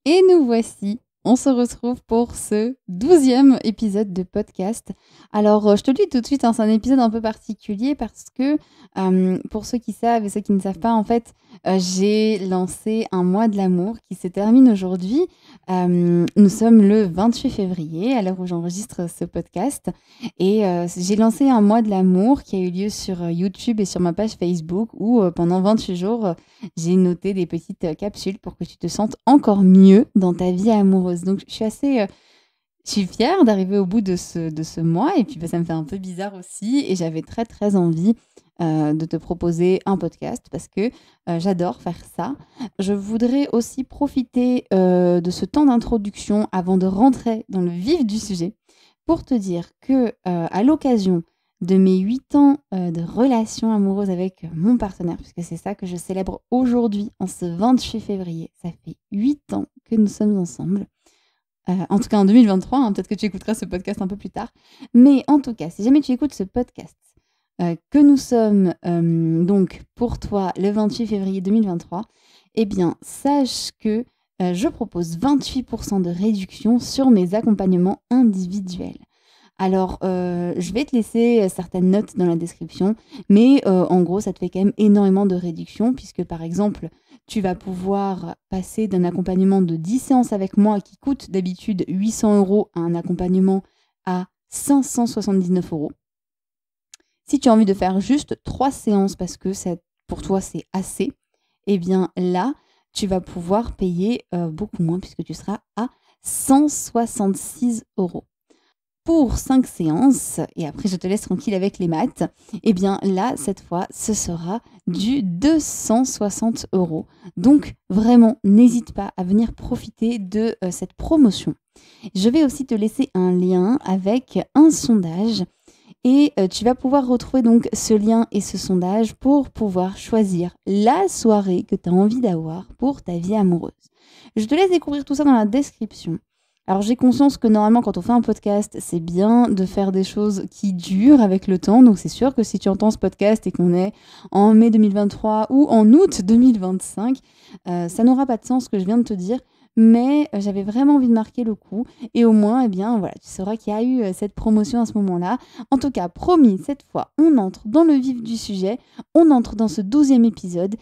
Et nous voici, on se retrouve pour ce 12e épisode de podcast. Alors, je te le dis tout de suite, hein, c'est un épisode un peu particulier parce que, pour ceux qui savent et ceux qui ne savent pas, en fait, j'ai lancé un mois de l'amour qui se termine aujourd'hui. Nous sommes le 28 février, à l'heure où j'enregistre ce podcast. Et j'ai lancé un mois de l'amour qui a eu lieu sur YouTube et sur ma page Facebook où, pendant 28 jours, j'ai noté des petites capsules pour que tu te sentes encore mieux dans ta vie amoureuse. Donc, je suis fière d'arriver au bout de ce mois et puis bah, ça me fait un peu bizarre aussi et j'avais très très envie de te proposer un podcast parce que j'adore faire ça. Je voudrais aussi profiter de ce temps d'introduction avant de rentrer dans le vif du sujet pour te dire que à l'occasion de mes 8 ans de relation amoureuse avec mon partenaire, puisque c'est ça que je célèbre aujourd'hui, en ce 28 février. Ça fait 8 ans que nous sommes ensemble. En tout cas en 2023, hein, peut-être que tu écouteras ce podcast un peu plus tard. Mais en tout cas, si jamais tu écoutes ce podcast, que nous sommes donc pour toi le 28 février 2023, eh bien, sache que je propose 28% de réduction sur mes accompagnements individuels. Alors, je vais te laisser certaines notes dans la description, mais en gros, ça te fait quand même énormément de réduction puisque, par exemple, tu vas pouvoir passer d'un accompagnement de 10 séances avec moi qui coûte d'habitude 800 € à un accompagnement à 579 €. Si tu as envie de faire juste 3 séances parce que pour toi, c'est assez, eh bien là, tu vas pouvoir payer beaucoup moins puisque tu seras à 166 €. Pour 5 séances, et après je te laisse tranquille avec les maths, eh bien là, cette fois, ce sera du 260 €. Donc vraiment, n'hésite pas à venir profiter de cette promotion. Je vais aussi te laisser un lien avec un sondage et tu vas pouvoir retrouver donc ce lien et ce sondage pour pouvoir choisir la soirée que tu as envie d'avoir pour ta vie amoureuse. Je te laisse découvrir tout ça dans la description. Alors j'ai conscience que normalement quand on fait un podcast, c'est bien de faire des choses qui durent avec le temps. Donc c'est sûr que si tu entends ce podcast et qu'on est en mai 2023 ou en août 2025, ça n'aura pas de sens ce que je viens de te dire. Mais j'avais vraiment envie de marquer le coup. Et au moins, eh bien, voilà, tu sauras qu'il y a eu cette promotion à ce moment-là. En tout cas, promis, cette fois, on entre dans le vif du sujet. On entre dans ce 12e épisode.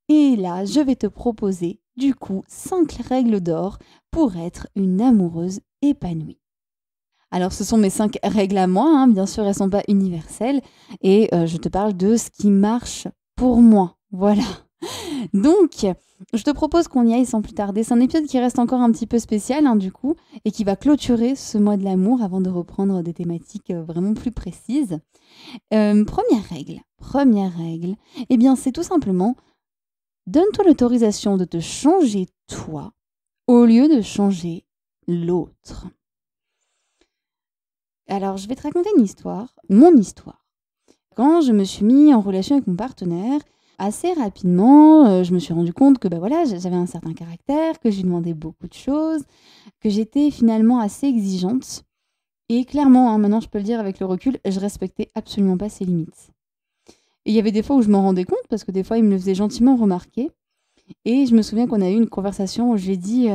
Et là, je vais te proposer, du coup, 5 règles d'or pour être une amoureuse épanouie. Alors, ce sont mes 5 règles à moi, hein. Bien sûr, elles ne sont pas universelles. Et je te parle de ce qui marche pour moi. Voilà. Donc, je te propose qu'on y aille sans plus tarder. C'est un épisode qui reste encore un petit peu spécial, hein, du coup, et qui va clôturer ce mois de l'amour avant de reprendre des thématiques vraiment plus précises. Première règle, eh bien, c'est tout simplement, donne-toi l'autorisation de te changer toi au lieu de changer l'autre. Alors, je vais te raconter une histoire, mon histoire. Quand je me suis mis en relation avec mon partenaire, assez rapidement, je me suis rendu compte que voilà, j'avais un certain caractère, que je lui demandais beaucoup de choses, que j'étais finalement assez exigeante. Et clairement, hein, maintenant je peux le dire avec le recul, je respectais absolument pas ses limites. Et il y avait des fois où je m'en rendais compte, parce que des fois il me le faisait gentiment remarquer. Et je me souviens qu'on a eu une conversation où je lui ai dit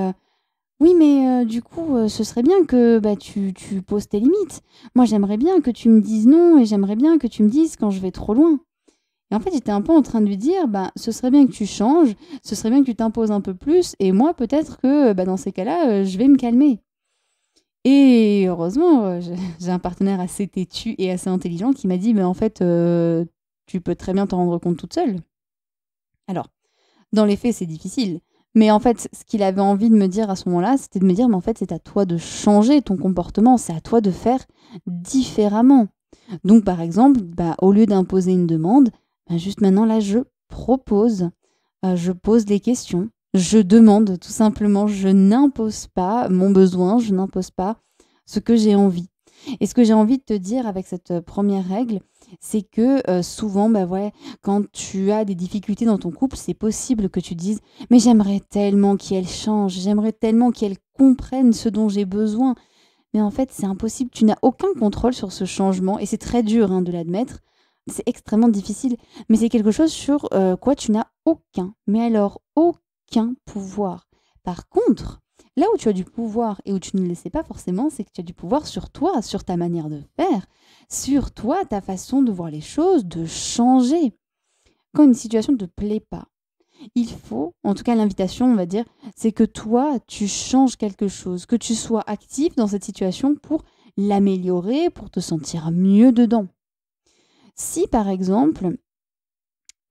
oui, mais du coup, ce serait bien que tu poses tes limites. Moi, j'aimerais bien que tu me dises non et j'aimerais bien que tu me dises quand je vais trop loin. Et en fait, j'étais un peu en train de lui dire, ce serait bien que tu changes, ce serait bien que tu t'imposes un peu plus, et moi, peut-être que dans ces cas-là, je vais me calmer. Et heureusement, j'ai un partenaire assez têtu et assez intelligent qui m'a dit, mais en fait, tu peux très bien t'en rendre compte toute seule. Alors, dans les faits, c'est difficile. Mais en fait, ce qu'il avait envie de me dire à ce moment-là, c'était de me dire, mais en fait, c'est à toi de changer ton comportement, c'est à toi de faire différemment. Donc, par exemple, au lieu d'imposer une demande, juste maintenant, là, je propose, je pose des questions, je demande tout simplement, je n'impose pas mon besoin, je n'impose pas ce que j'ai envie. Et ce que j'ai envie de te dire avec cette première règle, c'est que souvent, quand tu as des difficultés dans ton couple, c'est possible que tu dises mais j'aimerais tellement qu'elle change, j'aimerais tellement qu'elle comprenne ce dont j'ai besoin. Mais en fait, c'est impossible. Tu n'as aucun contrôle sur ce changement et c'est très dur de l'admettre. C'est extrêmement difficile. Mais c'est quelque chose sur quoi tu n'as aucun, mais alors aucun pouvoir. Par contre, Là où tu as du pouvoir et où tu ne le sais pas forcément, c'est que tu as du pouvoir sur toi, sur ta manière de faire, sur toi, ta façon de voir les choses, de changer. Quand une situation ne te plaît pas, il faut, en tout cas l'invitation, on va dire, c'est que toi, tu changes quelque chose, que tu sois actif dans cette situation pour l'améliorer, pour te sentir mieux dedans. Si par exemple,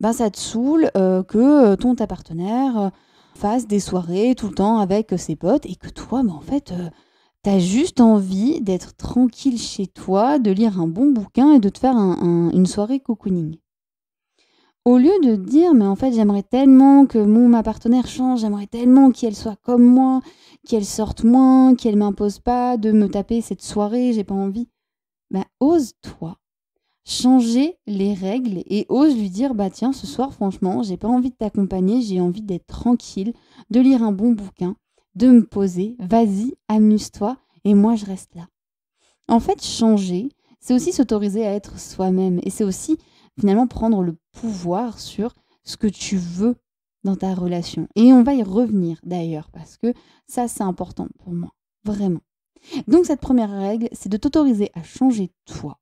ça te saoule que ta partenaire fasse des soirées tout le temps avec ses potes et que toi, en fait, t'as juste envie d'être tranquille chez toi, de lire un bon bouquin et de te faire une soirée cocooning. Au lieu de te dire, mais en fait, j'aimerais tellement que ma partenaire change, j'aimerais tellement qu'elle soit comme moi, qu'elle sorte moins, qu'elle m'impose pas de me taper cette soirée, j'ai pas envie. Ose-toi changer les règles et ose lui dire, tiens, ce soir, franchement, j'ai pas envie de t'accompagner, j'ai envie d'être tranquille, de lire un bon bouquin, de me poser, vas-y, amuse-toi, et moi, je reste là. En fait, changer, c'est aussi s'autoriser à être soi-même, et c'est aussi, finalement, prendre le pouvoir sur ce que tu veux dans ta relation. Et on va y revenir, d'ailleurs, parce que ça, c'est important pour moi, vraiment. Donc, cette première règle, c'est de t'autoriser à changer toi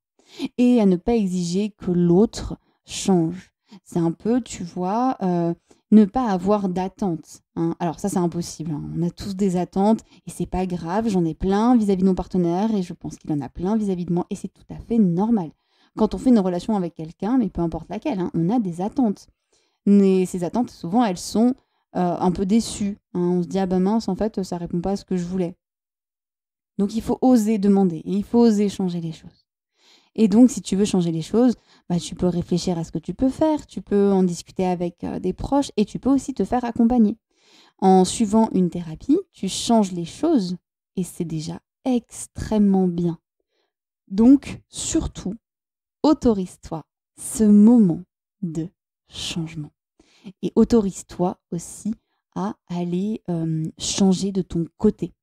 et à ne pas exiger que l'autre change. C'est un peu, tu vois, ne pas avoir d'attente. Hein. Alors ça, c'est impossible. Hein. On a tous des attentes et c'est pas grave. J'en ai plein vis-à-vis de mon partenaire et je pense qu'il en a plein vis-à-vis de moi et c'est tout à fait normal. Quand on fait une relation avec quelqu'un, mais peu importe laquelle, hein, on a des attentes. Mais ces attentes, souvent, elles sont un peu déçues. Hein. On se dit, ah ben mince, en fait, ça répond pas à ce que je voulais. Donc il faut oser demander et il faut oser changer les choses. Et donc, si tu veux changer les choses, tu peux réfléchir à ce que tu peux faire, tu peux en discuter avec des proches et tu peux aussi te faire accompagner. En suivant une thérapie, tu changes les choses et c'est déjà extrêmement bien. Donc, surtout, autorise-toi ce moment de changement. Et autorise-toi aussi à aller changer de ton côté.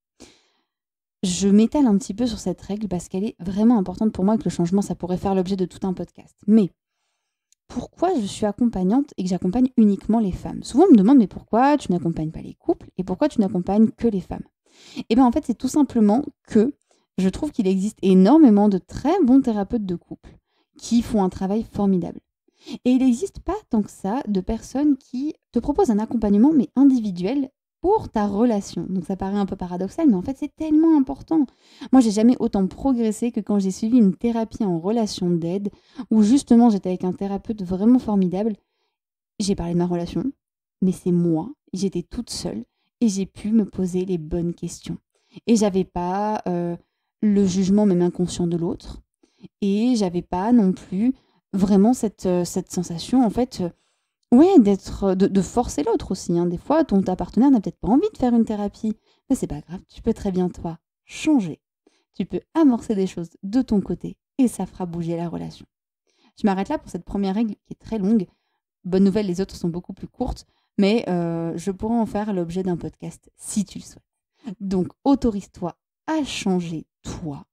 Je m'étale un petit peu sur cette règle parce qu'elle est vraiment importante pour moi et que le changement, ça pourrait faire l'objet de tout un podcast. Mais pourquoi je suis accompagnante et que j'accompagne uniquement les femmes? Souvent, on me demande, mais pourquoi tu n'accompagnes pas les couples et pourquoi tu n'accompagnes que les femmes? Et bien, en fait, c'est tout simplement que je trouve qu'il existe énormément de très bons thérapeutes de couple qui font un travail formidable. Et il n'existe pas tant que ça de personnes qui te proposent un accompagnement, mais individuel, pour ta relation. Donc ça paraît un peu paradoxal, mais en fait c'est tellement important. Moi j'ai jamais autant progressé que quand j'ai suivi une thérapie en relation d'aide, où justement j'étais avec un thérapeute vraiment formidable. J'ai parlé de ma relation, mais c'est moi, j'étais toute seule, et j'ai pu me poser les bonnes questions. Et j'avais pas le jugement même inconscient de l'autre, et j'avais pas non plus vraiment cette sensation en fait ouais, de forcer l'autre aussi. Hein. Des fois, ta partenaire n'a peut-être pas envie de faire une thérapie. Mais c'est pas grave, tu peux très bien, toi, changer. Tu peux amorcer des choses de ton côté et ça fera bouger la relation. Je m'arrête là pour cette première règle qui est très longue. Bonne nouvelle, les autres sont beaucoup plus courtes, mais je pourrais en faire l'objet d'un podcast si tu le souhaites. Donc, autorise-toi à changer toi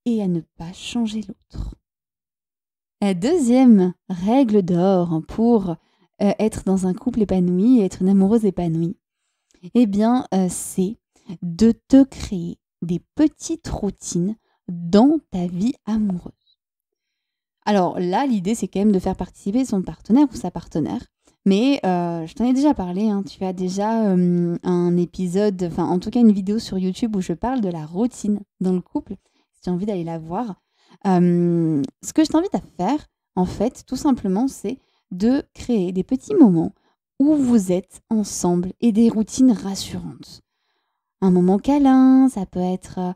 et à ne pas changer l'autre. La deuxième règle d'or pour être dans un couple épanoui et être une amoureuse épanouie, c'est de te créer des petites routines dans ta vie amoureuse. Alors là, l'idée, c'est quand même de faire participer son partenaire ou sa partenaire. Mais je t'en ai déjà parlé, hein, tu as déjà un épisode, enfin en tout cas une vidéo sur YouTube où je parle de la routine dans le couple, si tu as envie d'aller la voir. Ce que je t'invite à faire, en fait, tout simplement, c'est de créer des petits moments où vous êtes ensemble et des routines rassurantes. Un moment câlin, ça peut être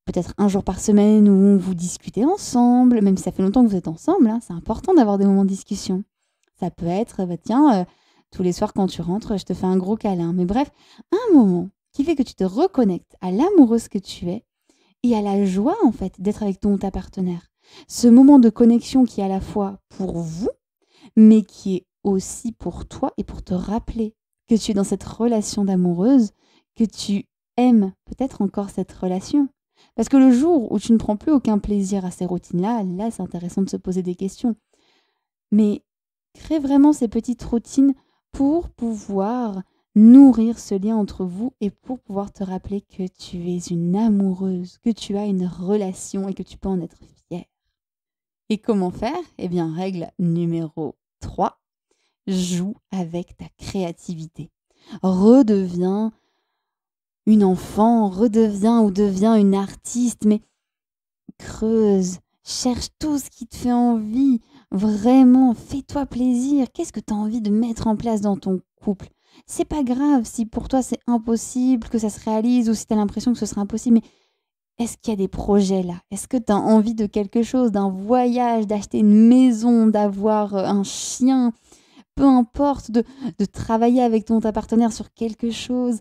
peut-être un jour par semaine où vous discutez ensemble, même si ça fait longtemps que vous êtes ensemble, hein, c'est important d'avoir des moments de discussion. Ça peut être, tous les soirs quand tu rentres, je te fais un gros câlin. Mais bref, un moment qui fait que tu te reconnectes à l'amoureuse que tu es et à la joie, en fait, d'être avec ton ou ta partenaire. Ce moment de connexion qui est à la fois pour vous, mais qui est aussi pour toi et pour te rappeler que tu es dans cette relation d'amoureuse, que tu aimes peut-être encore cette relation. Parce que le jour où tu ne prends plus aucun plaisir à ces routines-là, là, c'est intéressant de se poser des questions. Mais crée vraiment ces petites routines pour pouvoir nourrir ce lien entre vous et pour pouvoir te rappeler que tu es une amoureuse, que tu as une relation et que tu peux en être fière. Et comment faire? Eh bien, règle numéro 3, joue avec ta créativité. Redeviens une enfant, redeviens ou deviens une artiste, mais creuse, cherche tout ce qui te fait envie. Vraiment, fais-toi plaisir. Qu'est-ce que tu as envie de mettre en place dans ton couple? C'est pas grave si pour toi c'est impossible que ça se réalise ou si tu as l'impression que ce sera impossible, mais est-ce qu'il y a des projets là? Est-ce que tu as envie de quelque chose, d'un voyage, d'acheter une maison, d'avoir un chien? Peu importe, de travailler avec ta partenaire sur quelque chose.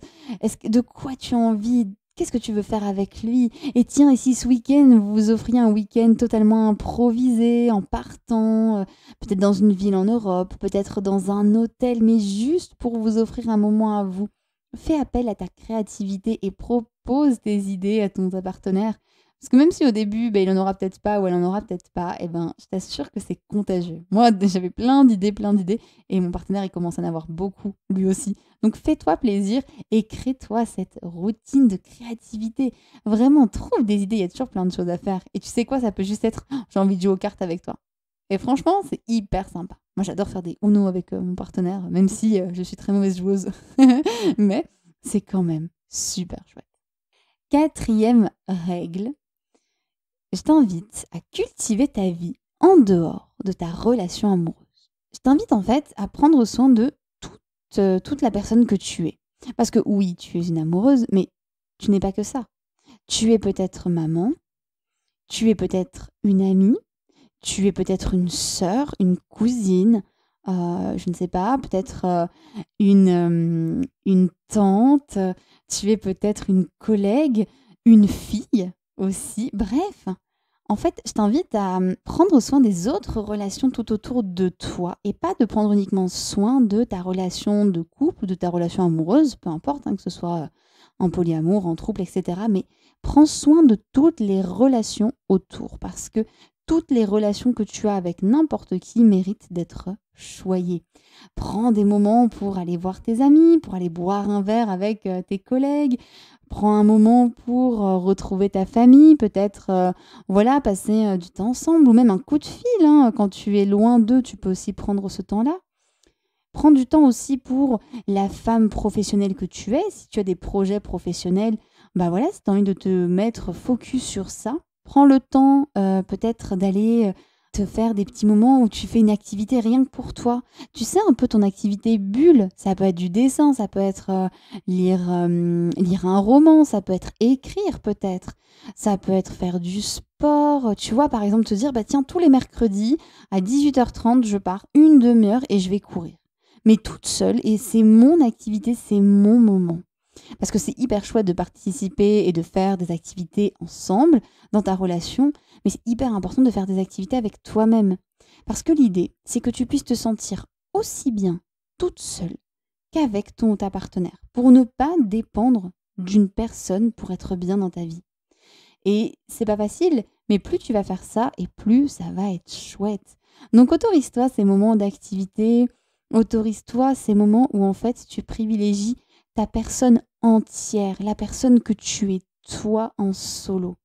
De quoi tu as envie? Qu'est-ce que tu veux faire avec lui? Et tiens, et si ce week-end, vous vous offriez un week-end totalement improvisé, en partant, peut-être dans une ville en Europe, peut-être dans un hôtel, mais juste pour vous offrir un moment à vous. Fais appel à ta créativité et propose tes idées à ta partenaire. Parce que même si au début, il en aura peut-être pas ou elle en aura peut-être pas, je t'assure que c'est contagieux. Moi, j'avais plein d'idées, et mon partenaire, il commence à en avoir beaucoup, lui aussi. Donc fais-toi plaisir et crée-toi cette routine de créativité. Vraiment, trouve des idées, il y a toujours plein de choses à faire. Et tu sais quoi, ça peut juste être, j'ai envie de jouer aux cartes avec toi. Et franchement, c'est hyper sympa. Moi, j'adore faire des Uno avec mon partenaire, même si je suis très mauvaise joueuse. Mais c'est quand même super chouette. 4e règle, je t'invite à cultiver ta vie en dehors de ta relation amoureuse. Je t'invite en fait à prendre soin de toute la personne que tu es. Parce que oui, tu es une amoureuse, mais tu n'es pas que ça. Tu es peut-être maman, tu es peut-être une amie, tu es peut-être une sœur, une cousine, je ne sais pas, peut-être une tante, tu es peut-être une collègue, une fille aussi. Bref, en fait, je t'invite à prendre soin des autres relations tout autour de toi et pas de prendre uniquement soin de ta relation de couple ou de ta relation amoureuse, peu importe, que ce soit en polyamour, en trouble, etc. Mais prends soin de toutes les relations autour parce que toutes les relations que tu as avec n'importe qui méritent d'être choyées. Prends des moments pour aller voir tes amis, pour aller boire un verre avec tes collègues. Prends un moment pour retrouver ta famille, peut-être passer du temps ensemble ou même un coup de fil. Quand tu es loin d'eux, tu peux aussi prendre ce temps-là. Prends du temps aussi pour la femme professionnelle que tu es. Si tu as des projets professionnels, si tu as envie de te mettre focus sur ça, prends le temps peut-être d'aller te faire des petits moments où tu fais une activité rien que pour toi. Tu sais, un peu ton activité bulle. Ça peut être du dessin, ça peut être lire un roman, ça peut être écrire peut-être. Ça peut être faire du sport. Tu vois, par exemple, te dire, tiens, tous les mercredis, à 18h30, je pars une demi-heure et je vais courir. Mais toute seule, et c'est mon activité, c'est mon moment. Parce que c'est hyper chouette de participer et de faire des activités ensemble dans ta relation, mais c'est hyper important de faire des activités avec toi-même. Parce que l'idée, c'est que tu puisses te sentir aussi bien toute seule qu'avec ton ou ta partenaire, pour ne pas dépendre d'une personne pour être bien dans ta vie. Et c'est pas facile, mais plus tu vas faire ça, et plus ça va être chouette. Donc autorise-toi ces moments d'activité, autorise-toi ces moments où en fait tu privilégies ta personne entière, la personne que tu es, toi en solo.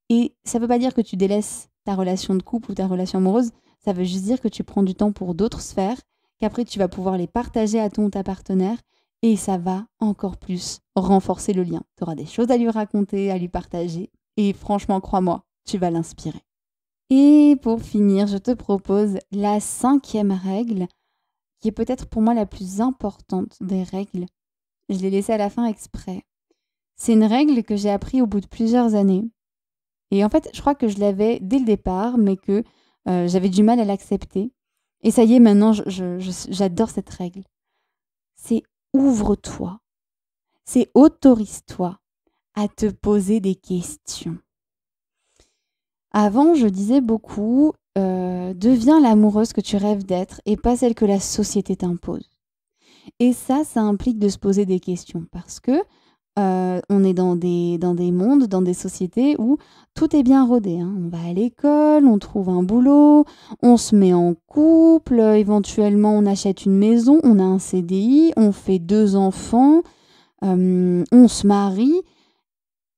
Et ça ne veut pas dire que tu délaisses ta relation de couple ou ta relation amoureuse, ça veut juste dire que tu prends du temps pour d'autres sphères, qu'après tu vas pouvoir les partager à ton ou ta partenaire, et ça va encore plus renforcer le lien. Tu auras des choses à lui raconter, à lui partager, et franchement, crois-moi, tu vas l'inspirer. Et pour finir, je te propose la 5e règle, qui est peut-être pour moi la plus importante des règles. Je l'ai laissée à la fin exprès. C'est une règle que j'ai appris au bout de plusieurs années. Et en fait, je crois que je l'avais dès le départ, mais que j'avais du mal à l'accepter. Et ça y est, maintenant, j'adore cette règle. C'est ouvre-toi. C'est autorise-toi à te poser des questions. Avant, je disais beaucoup, deviens l'amoureuse que tu rêves d'être et pas celle que la société t'impose. Et ça implique de se poser des questions parce que on est dans des mondes, dans des sociétés où tout est bien rodé, hein. On va à l'école, on trouve un boulot, on se met en couple, éventuellement on achète une maison, on a un CDI, on fait 2 enfants, on se marie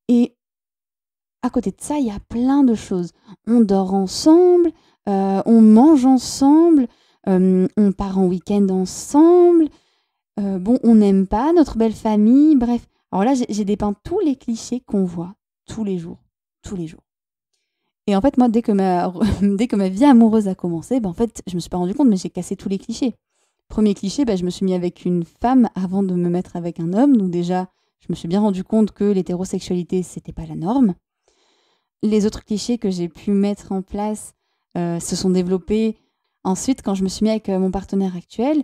et à côté de ça, il y a plein de choses. On dort ensemble, on mange ensemble, on part en week-end ensemble. Bon, on n'aime pas notre belle famille, bref. Alors là, j'ai dépeint tous les clichés qu'on voit tous les jours, tous les jours. Et en fait, moi, dès que ma vie amoureuse a commencé, en fait, je me suis pas rendu compte, mais j'ai cassé tous les clichés. Premier cliché, je me suis mis avec une femme avant de me mettre avec un homme. Donc déjà, je me suis bien rendu compte que l'hétérosexualité, c'était pas la norme. Les autres clichés que j'ai pu mettre en place se sont développés. Ensuite, quand je me suis mis avec mon partenaire actuel,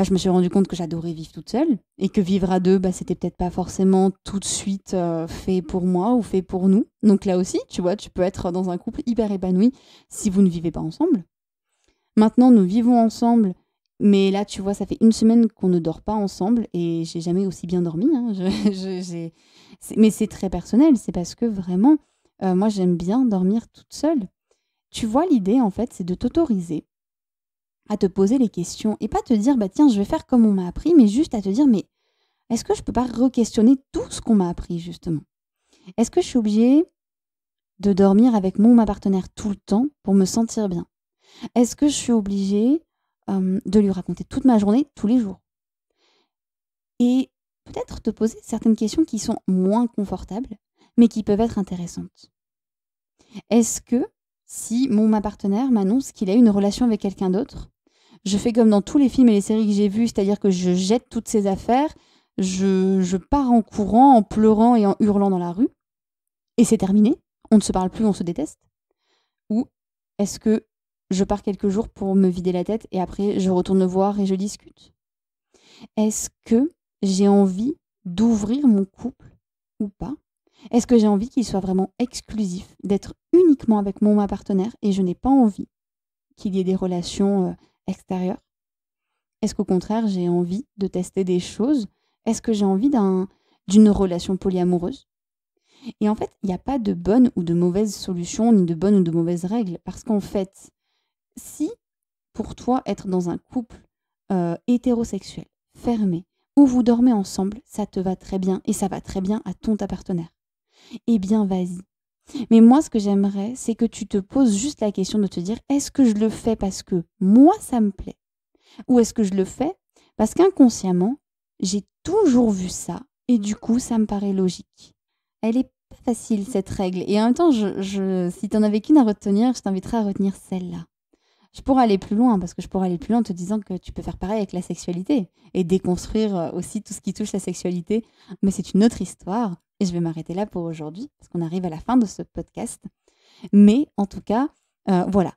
je me suis rendu compte que j'adorais vivre toute seule et que vivre à deux, c'était peut-être pas forcément tout de suite fait pour moi ou fait pour nous. Donc là aussi, tu vois, tu peux être dans un couple hyper épanoui si vous ne vivez pas ensemble. Maintenant, nous vivons ensemble, mais là, tu vois, ça fait 1 semaine qu'on ne dort pas ensemble et j'ai jamais aussi bien dormi, hein. Mais c'est très personnel, c'est parce que vraiment, moi, j'aime bien dormir toute seule. Tu vois, l'idée, en fait, c'est de t'autoriser à te poser les questions et pas te dire tiens, je vais faire comme on m'a appris, mais juste à te dire mais est-ce que je peux pas re-questionner tout ce qu'on m'a appris justement? Est-ce que je suis obligée de dormir avec mon ou ma partenaire tout le temps pour me sentir bien? Est-ce que je suis obligée de lui raconter toute ma journée tous les jours? Et peut-être te poser certaines questions qui sont moins confortables, mais qui peuvent être intéressantes. Est-ce que si mon ou ma partenaire m'annonce qu'il a eu une relation avec quelqu'un d'autre, je fais comme dans tous les films et les séries que j'ai vus, c'est-à-dire que je jette toutes ces affaires, je pars en courant, en pleurant et en hurlant dans la rue, et c'est terminé, on ne se parle plus, on se déteste? Ou est-ce que je pars quelques jours pour me vider la tête et après je retourne le voir et je discute? Est-ce que j'ai envie d'ouvrir mon couple ou pas? Est-ce que j'ai envie qu'il soit vraiment exclusif, d'être uniquement avec mon ou ma partenaire et je n'ai pas envie qu'il y ait des relations extérieures? Est-ce qu'au contraire, j'ai envie de tester des choses? Est-ce que j'ai envie d'une relation polyamoureuse? Et en fait, il n'y a pas de bonne ou de mauvaise solution, ni de bonne ou de mauvaise règle. Parce qu'en fait, si pour toi, être dans un couple hétérosexuel, fermé, où vous dormez ensemble, ça te va très bien et ça va très bien à ta partenaire, eh bien, vas-y. Mais moi, ce que j'aimerais, c'est que tu te poses juste la question de te dire, est-ce que je le fais parce que moi, ça me plaît? Ou est-ce que je le fais parce qu'inconsciemment, j'ai toujours vu ça et du coup, ça me paraît logique? Elle est pas facile, cette règle. Et en même temps, si tu en avais qu'une à retenir, je t'inviterais à retenir celle-là. Je pourrais aller plus loin, parce que je pourrais aller plus loin en te disant que tu peux faire pareil avec la sexualité et déconstruire aussi tout ce qui touche la sexualité. Mais c'est une autre histoire et je vais m'arrêter là pour aujourd'hui, parce qu'on arrive à la fin de ce podcast. Mais en tout cas, voilà.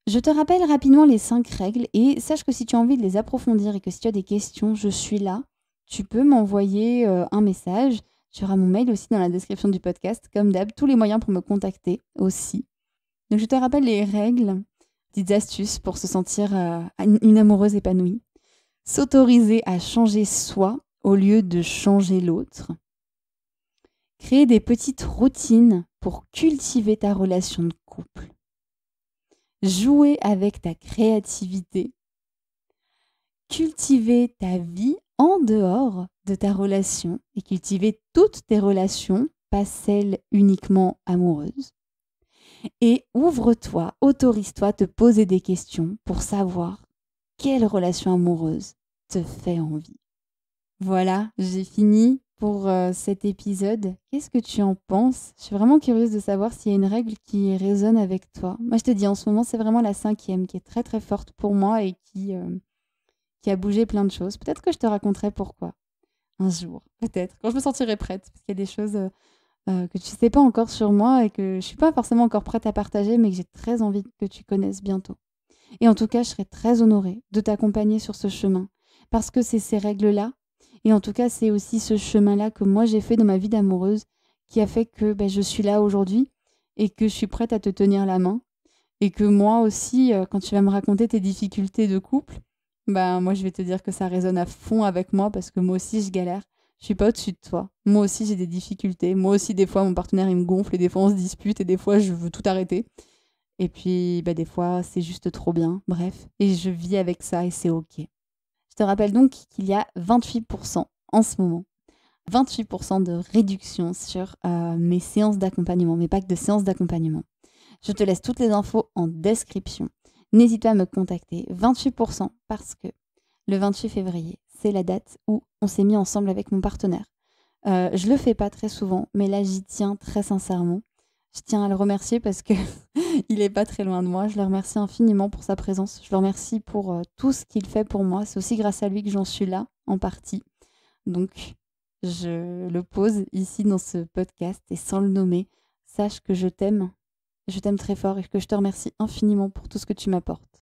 Je te rappelle rapidement les 5 règles et sache que si tu as envie de les approfondir et que si tu as des questions, je suis là. Tu peux m'envoyer un message. Tu auras mon mail aussi dans la description du podcast. Comme d'hab, tous les moyens pour me contacter aussi. Donc je te rappelle les règles, petites astuces pour se sentir une amoureuse épanouie. S'autoriser à changer soi au lieu de changer l'autre. Créer des petites routines pour cultiver ta relation de couple. Jouer avec ta créativité. Cultiver ta vie en dehors de ta relation et cultiver toutes tes relations, pas celles uniquement amoureuses. Et ouvre-toi, autorise-toi à te poser des questions pour savoir quelle relation amoureuse te fait envie. Voilà, j'ai fini pour cet épisode. Qu'est-ce que tu en penses? Je suis vraiment curieuse de savoir s'il y a une règle qui résonne avec toi. Moi, je te dis, en ce moment, c'est vraiment la 5e qui est très très forte pour moi et qui a bougé plein de choses. Peut-être que je te raconterai pourquoi. Un jour, peut-être, quand je me sentirai prête. Parce qu'il y a des choses que tu ne sais pas encore sur moi et que je ne suis pas forcément encore prête à partager, mais que j'ai très envie que tu connaisses bientôt. Et en tout cas, je serais très honorée de t'accompagner sur ce chemin. Parce que c'est ces règles-là. Et en tout cas, c'est aussi ce chemin-là que moi, j'ai fait dans ma vie d'amoureuse qui a fait que je suis là aujourd'hui et que je suis prête à te tenir la main. Et que moi aussi, quand tu vas me raconter tes difficultés de couple, moi, je vais te dire que ça résonne à fond avec moi parce que moi aussi, je galère. Je suis pas au-dessus de toi. Moi aussi, j'ai des difficultés. Moi aussi, des fois, mon partenaire, il me gonfle et des fois, on se dispute et des fois, je veux tout arrêter. Et puis, bah, des fois, c'est juste trop bien. Bref. Et je vis avec ça et c'est OK. Je te rappelle donc qu'il y a 28% en ce moment. 28% de réduction sur mes séances d'accompagnement, mes packs de séances d'accompagnement. Je te laisse toutes les infos en description. N'hésite pas à me contacter. 28% parce que le 28 février, c'est la date où on s'est mis ensemble avec mon partenaire. Je le fais pas très souvent, mais là, j'y tiens très sincèrement. Je tiens à le remercier parce que il est pas très loin de moi. Je le remercie infiniment pour sa présence. Je le remercie pour tout ce qu'il fait pour moi. C'est aussi grâce à lui que j'en suis là, en partie. Donc, je le pose ici dans ce podcast et sans le nommer, sache que je t'aime très fort et que je te remercie infiniment pour tout ce que tu m'apportes.